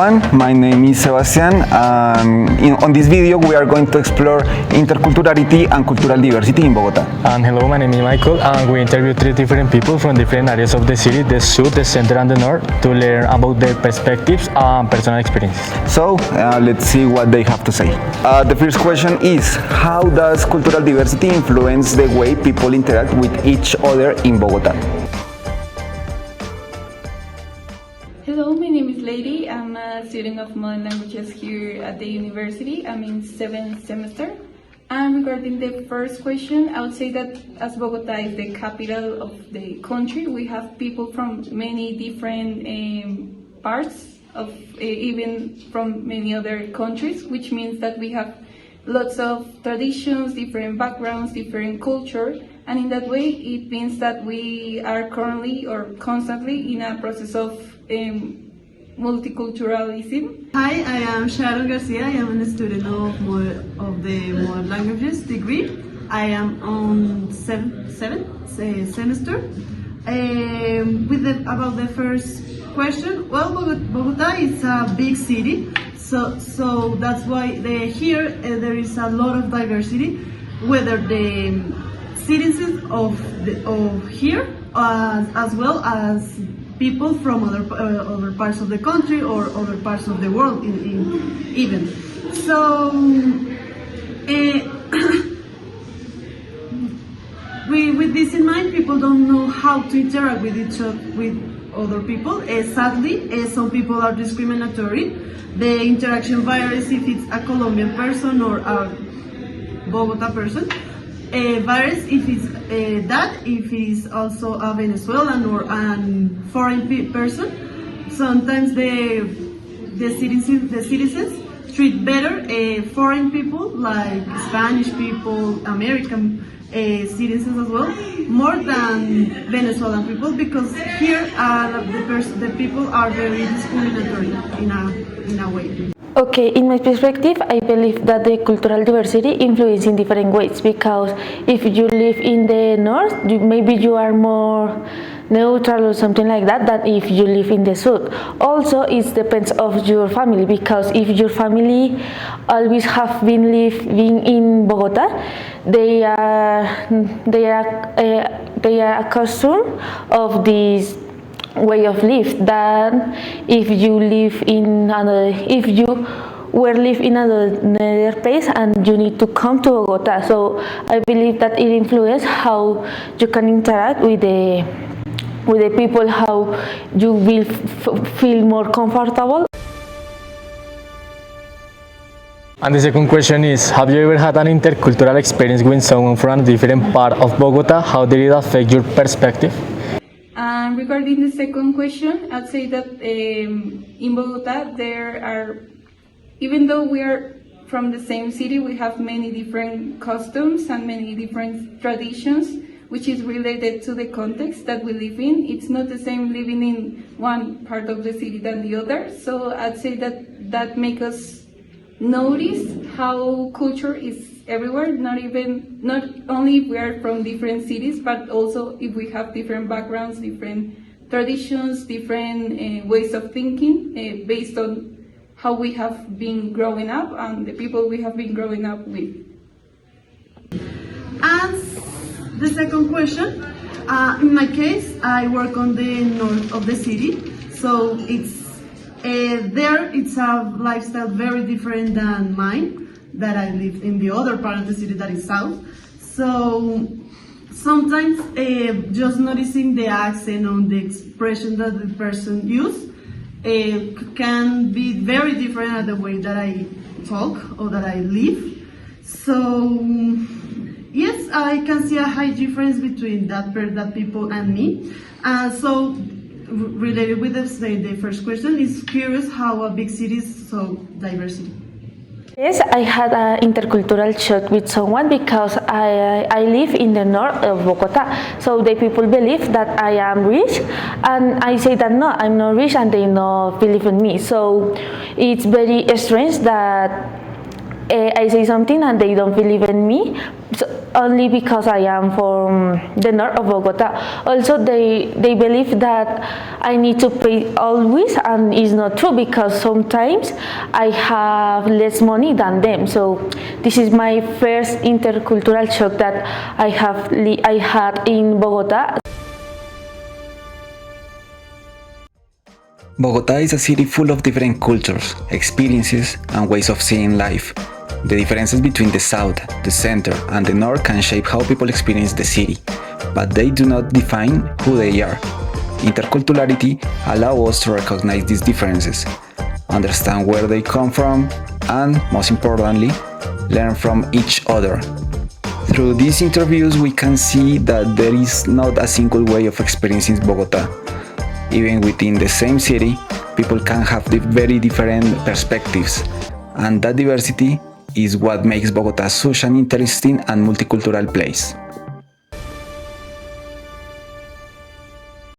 everyone, my name is Sebastian. On this video we are going to explore interculturality and cultural diversity in Bogota. And hello, my name is Michael, and we interviewed 3 different people from different areas of the city, the south, the center and the north, to learn about their perspectives and personal experiences. So let's see what they have to say. The first question is, how does cultural diversity influence the way people interact with each other in Bogota? Hello, my name is Lady. I'm a student of modern languages here at the university. I'm in 7th semester. And regarding the first question, I would say that as Bogota is the capital of the country, we have people from many different parts of even from many other countries, which means that we have lots of traditions, different backgrounds, different culture, and in that way it means that we are currently or constantly in a process of multiculturalism. Hi, I am Sharon Garcia. I am a student of the Modern Languages degree. I am on seventh semester. About the first question, well, Bogota is a big city, so that's why here there is a lot of diversity, whether the citizens of here as well as people from other parts of the country or other parts of the world even. So with this in mind, people don't know how to interact with other people. Sadly, some people are discriminatory. The interaction varies if it's a Colombian person or a Bogota person. Varies if it's if it's also a Venezuelan or a foreign person. Sometimes the citizens treat better foreign people like Spanish people, American citizens as well, more than Venezuelan people, because here the people are very discriminatory in a way. Okay, in my perspective, I believe that the cultural diversity influences in different ways, because if you live in the north, maybe you are more neutral or something like that than if you live in the south. Also, it depends of your family, because if your family always have been living in Bogota, they are accustomed of this way of life than if you live in another place and you need to come to Bogota. So I believe that it influences how you can interact with the people, how you will feel more comfortable. And the second question is, have you ever had an intercultural experience with someone from a different part of Bogota? How did it affect your perspective? Regarding the second question, I'd say that in Bogota there are, even though we are from the same city, we have many different customs and many different traditions, which is related to the context that we live in. It's not the same living in one part of the city than the other. So I'd say that makes us notice how culture is everywhere, not only if we are from different cities, but also if we have different backgrounds, different traditions, different ways of thinking based on how we have been growing up and the people we have been growing up with. And the second question, in my case, I work on the north of the city, so it's a lifestyle very different than mine, that I live in the other part of the city that is south. So sometimes just noticing the accent on the expression that the person uses can be very different at the way that I talk or that I live. So yes, I can see a high difference between that people and me. So related with the first question, it's curious how a big city is so diversity. Yes, I had an intercultural shock with someone because I live in the north of Bogota. So the people believe that I am rich, and I say that no, I'm not rich, and they don't believe in me. So it's very strange that I say something and they don't believe in me. So only because I am from the north of Bogota. Also, they believe that I need to pay always, and it's not true because sometimes I have less money than them. So this is my first intercultural shock that I had in Bogota. Bogota is a city full of different cultures, experiences, and ways of seeing life. The differences between the south, the center, and the north can shape how people experience the city, but they do not define who they are. Interculturality allows us to recognize these differences, understand where they come from, and, most importantly, learn from each other. Through these interviews, we can see that there is not a single way of experiencing Bogota. Even within the same city, people can have very different perspectives, and that diversity is what makes Bogota such an interesting and multicultural place.